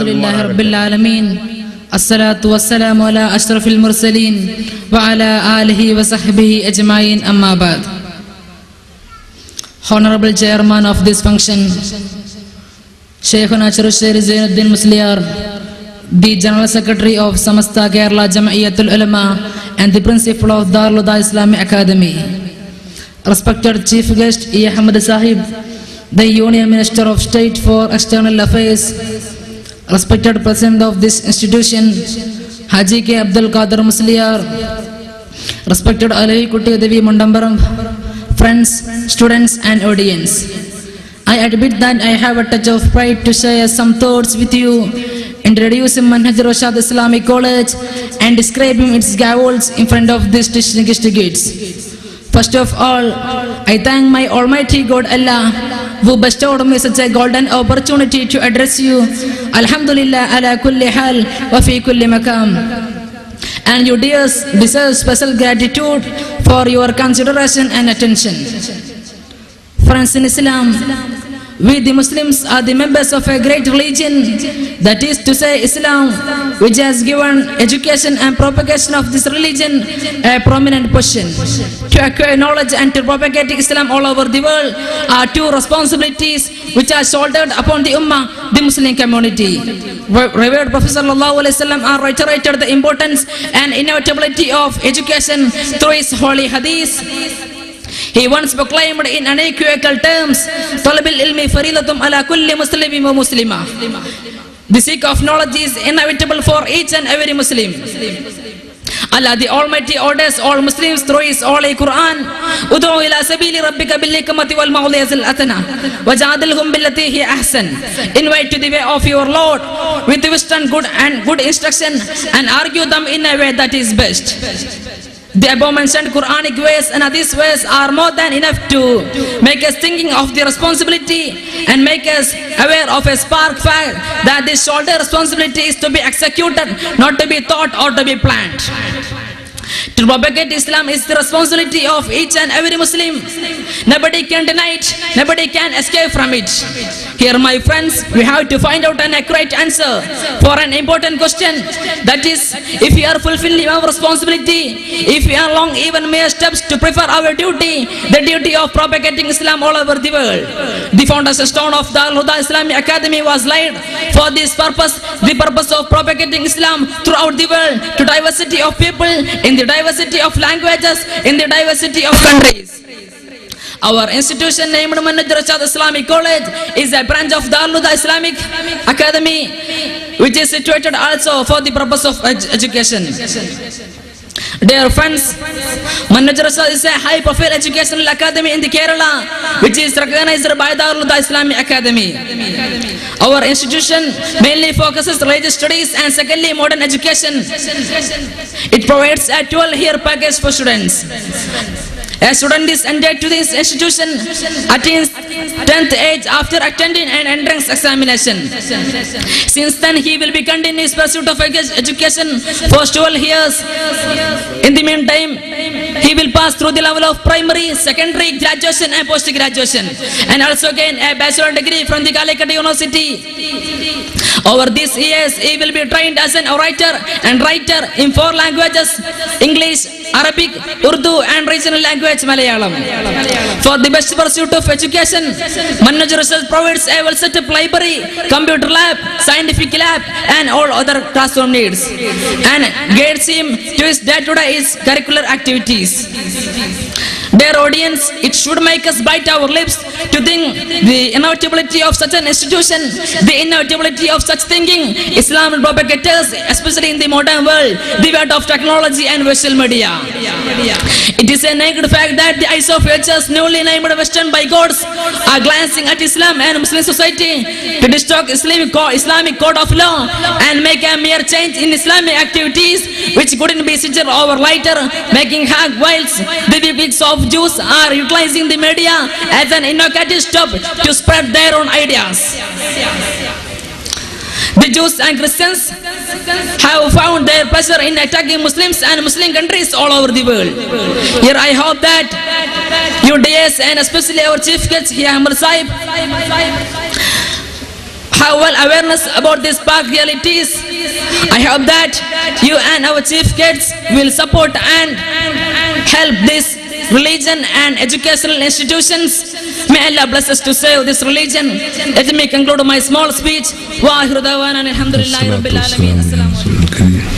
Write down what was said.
Alhamdulillah Rabbil Alameen. Assalatu wassalamu ala ashrafil mursaleen wa ala alihi wa sahbihi ajma'in, amma ba'd. Honorable Chairman of this function, Shaykhuna Charushari Zainuddin Musliar, the General Secretary of Samasta Kerala Jamaiyatul Ulama and the Principal of Darul Huda Islamic Academy, respected Chief Guest E. Ahmad Sahib, the Union Minister of State for External Affairs, respected President of this institution, Haji K. Abdul Qadir Musliar, respected Alai Kuti Devi Mandambaram, friends, students and audience. I admit that I have a touch of pride to share some thoughts with you, introducing Manhaj Rashad Islamic College and describing its goals in front of these distinguished guests. First of all, I thank my Almighty God Allah who bestowed me such a golden opportunity to address you. Alhamdulillah ala kulli hal wa fi kulli makam. And you dears deserve special gratitude for your consideration and attention. Friends in Islam, we the Muslims are the members of a great religion, that is to say Islam, which has given education and propagation of this religion a prominent position. To acquire knowledge and to propagate Islam all over the world are two responsibilities which are shouldered upon the Ummah, the Muslim community. Revered Prophet Sallallahu Alaihi Wasallam reiterated the importance and inevitability of education through his holy hadith. He once proclaimed in unequivocal terms, "Talabil ilmi faridatum ala kulli muslimin wa muslima." The seek of knowledge is inevitable for each and every Muslim. Allah the Almighty orders all Muslims through His Holy Quran, "Ud'u ila sabili rabbika bil hikmati wal maw'izati al-hasana wajadilhum billati hiya ahsan." Invite to the way of your Lord with wisdom and good instruction, and argue them in a way that is best. The above mentioned Quranic ways and Hadith ways are more than enough to make us thinking of the responsibility and make us aware of a spark fact that this shoulder responsibility is to be executed, not to be thought or to be planned. To propagate Islam is the responsibility of each and every Muslim. Nobody can deny it, nobody can escape from it. Here, my friends, we have to find out an accurate answer for an important question. That is, if we are fulfilling our responsibility, if we are along even mere steps to prefer our duty, the duty of propagating Islam all over the world. The foundation stone of Darul Huda Islamic Academy was laid for this purpose, the purpose of propagating Islam throughout the world to diversity of people, in the diversity of languages, in the diversity of countries. Our institution named Manhaj Rashad Islamic College is a branch of Darul Huda Islamic Academy, which is situated also for the purpose of education. Dear friends, Manhaj Rashad is a high-profile educational academy in the Kerala, which is recognized by Darul Huda Islamic Academy. Our institution mainly focuses religious studies and secondly modern education. It provides a 12-year package for students. A student is entered to this institution attains 10th age after attending an entrance examination. Since then, he will be continuing his pursuit of education for 12 years. In the meantime, he will pass through the level of primary, secondary, graduation and post-graduation, and also gain a bachelor degree from the Calicut University. Over these years, he will be trained as an orator and writer in 4 languages: English, Arabic, Urdu and regional language Malayalam. For the best pursuit of education, Manhaj Rashad provides a well set up library, computer lab, scientific lab and all other classroom needs, and guides him to his day-to-day curricular activities. Dear audience, it should make us bite our lips to think the inevitability of such an institution, the inevitability of such thinking. Islam will propagate us, especially in the modern world, the world of technology and visual media. It is a naked fact that the eyes of cultures newly named Western by gods are glancing at Islam and Muslim society to distort Islamic code of law and make a mere change in Islamic activities which couldn't be sooner or later, making hag whilst the weeks of Jews are utilizing the media as an innovative stop to spread their own ideas. The Jews and Christians have found their pleasure in attacking Muslims and Muslim countries all over the world. Here I hope that you DS and especially our chief guest here, Amr Sahib, have well awareness about these park realities. I hope that you and our chief guests will support and help this religion and educational institutions. May Allah bless us to save this religion. Let me conclude my small speech. Wa akhiru da'wana alhamdulillahi rabbil alamin. Assalamu alaikum.